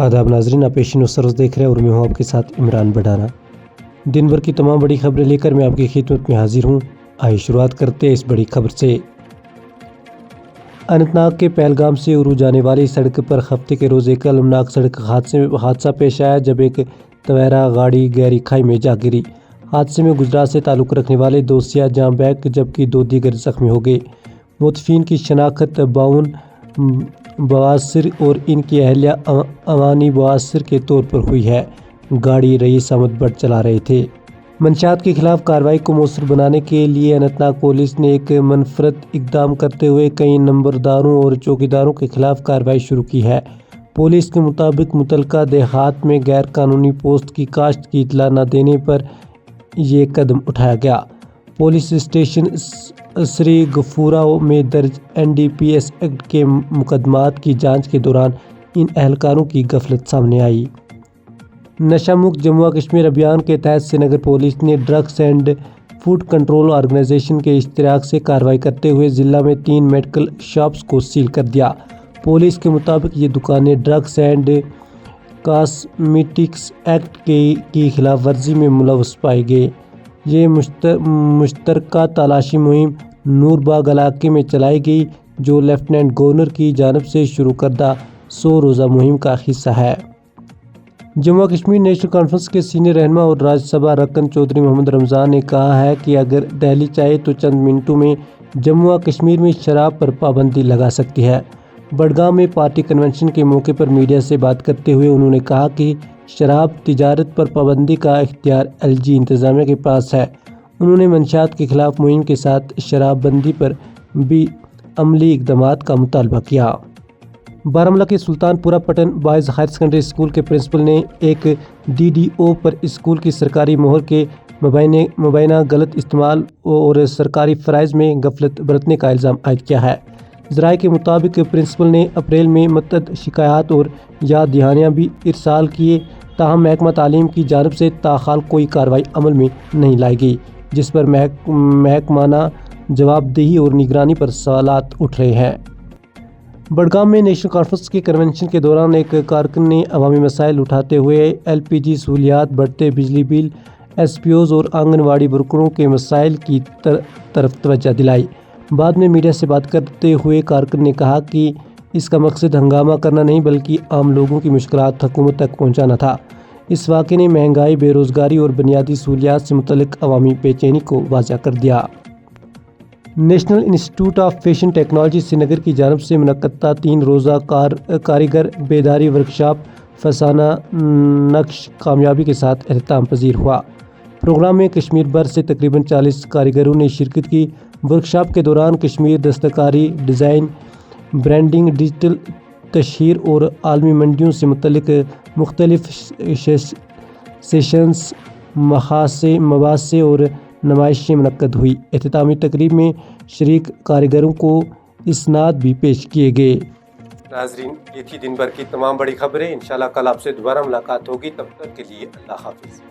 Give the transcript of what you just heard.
आदाब नाजरीन, आप पेश न्यूज़ देख रहे हैं और मैं हूं आपके साथ इमरान बढ़ाना। दिन भर की तमाम बड़ी खबरें लेकर मैं आपकी खिदमत में हाजिर हूं। आइए शुरुआत करते हैं इस बड़ी खबर से। अनंतनाग के पहलगाम से उरू जाने वाली सड़क पर हफ्ते के रोज़ एक अलमनाक सड़क हादसा पेश आया जब एक तवेरा गाड़ी गहरी खाई में जा गिरी। हादसे में गुजरात से ताल्लुक़ रखने वाले 2 सियाह जाँ बहक जबकि 2 दीगर जख्मी हो गए। मुतफ़ीन की शनाख्त बाउन बवासिर और इनकी अहलिया अवानी बवासिर के तौर पर हुई है। गाड़ी रईस अहमद भट्ट चला रहे थे। मंशियात के खिलाफ कार्रवाई को मौसर बनाने के लिए अनंतनाग पुलिस ने एक मनफरद इकदाम करते हुए कई नंबरदारों और चौकीदारों के खिलाफ कार्रवाई शुरू की है। पुलिस के मुताबिक मुतलका देहात में गैर कानूनी पोस्ट की काश्त की इतला न देने पर ये कदम उठाया गया। पुलिस स्टेशन श्री गफूरा में दर्ज NDPS एक्ट के मुकदमात की जांच के दौरान इन एहलकारों की गफलत सामने आई। नशा मुक्त जम्मू कश्मीर अभियान के तहत श्रीनगर पुलिस ने drugs and food control organisation के इश्तिराक से कार्रवाई करते हुए ज़िला में 3 मेडिकल शॉप्स को सील कर दिया। पुलिस के मुताबिक ये दुकानें ड्रग्स एंड कॉस्मेटिक्स एक्ट की खिलाफ वर्जी में मुलव्वस पाई गई। ये मुश्तरका तलाशी मुहिम नूरबाग इलाके में चलाई गई जो लेफ्टिनेंट गवर्नर की जानिब से शुरू करदा 100 रोज़ा मुहिम का हिस्सा है। जम्मू कश्मीर नेशनल कॉन्फ्रेंस के सीनियर रहनुमा और राज्यसभा रकन चौधरी मोहम्मद रमज़ान ने कहा है कि अगर दिल्ली चाहे तो चंद मिनटों में जम्मू कश्मीर में शराब पर पाबंदी लगा सकती है। बडगाम में पार्टी कन्वेंशन के मौके पर मीडिया से बात करते हुए उन्होंने कहा कि शराब तिजारत पर पाबंदी का इख्तियार LG इंतज़ामिया के पास है। उन्होंने मंशियात के खिलाफ मुहिम के साथ शराबबंदी पर भी अमली इक़दामात का मुतालबा किया। बारामूला के Sultanpura Pattan boys higher secondary school के प्रिंसिपल ने एक DDO पर स्कूल की सरकारी मोहर के मुबैना गलत इस्तेमाल और सरकारी फ़राइज़ में गफलत बरतने का इल्ज़ाम आयद किया है। ज़राए के मुताबिक प्रिंसिपल ने अप्रैल में मतअद्दिद शिकायत और याद दहानियाँ भी इरसाल किए, ताहम महकमा तालीम की जानिब से ताहाल कोई कार्रवाई अमल में नहीं लाई गई, जिस पर महकमाना जवाबदेही और निगरानी पर सवालात उठ रहे हैं। बडगाम में नेशनल कॉन्फ्रेंस के कन्वेंशन के दौरान एक कारकुन ने अवामी मसाइल उठाते हुए LPG सहूलियात, बढ़ते बिजली बिल, SPOs और आंगनवाड़ी वर्करों के मसाइल की तरफ तवज्जो दिलाई। बाद में मीडिया से बात करते हुए कारकुन ने कहा कि इसका मकसद हंगामा करना नहीं बल्कि आम लोगों की मुश्किलात हुकूमत तक पहुँचाना था। इस वाक़े ने महंगाई, बेरोज़गारी और बुनियादी सहूलियात से मुतल्लिक़ अवामी बेचैनी को वाज़ह कर दिया। National institute of fashion technology Srinagar की जानिब से मुनक्कदा 3 रोज़ा कारीगर बेदारी वर्कशॉप फसाना नक्श कामयाबी के साथ अख्ताम पजीर हुआ। प्रोग्राम में कश्मीर भर से तकरीबन 40 कारीगरों ने शिरकत की। वर्कशॉप के दौरान कश्मीर दस्तकारी, डिज़ाइन, ब्रांडिंग, डिजिटल तशहीर और आलमी मंडियों से मुतल्लिक़ मुख्तलिफ सेशंस, मबासे और नुमाइशें मुनक्कद हुई। इख्तितामी तकरीब में शरीक कारीगरों को इस्नाद भी पेश किए गए। नाजरीन, ये थी दिन भर की तमाम बड़ी खबरें। इंशाल्लाह कल आपसे दोबारा मुलाकात होगी। तब तक के लिए अल्लाह हाफिज़।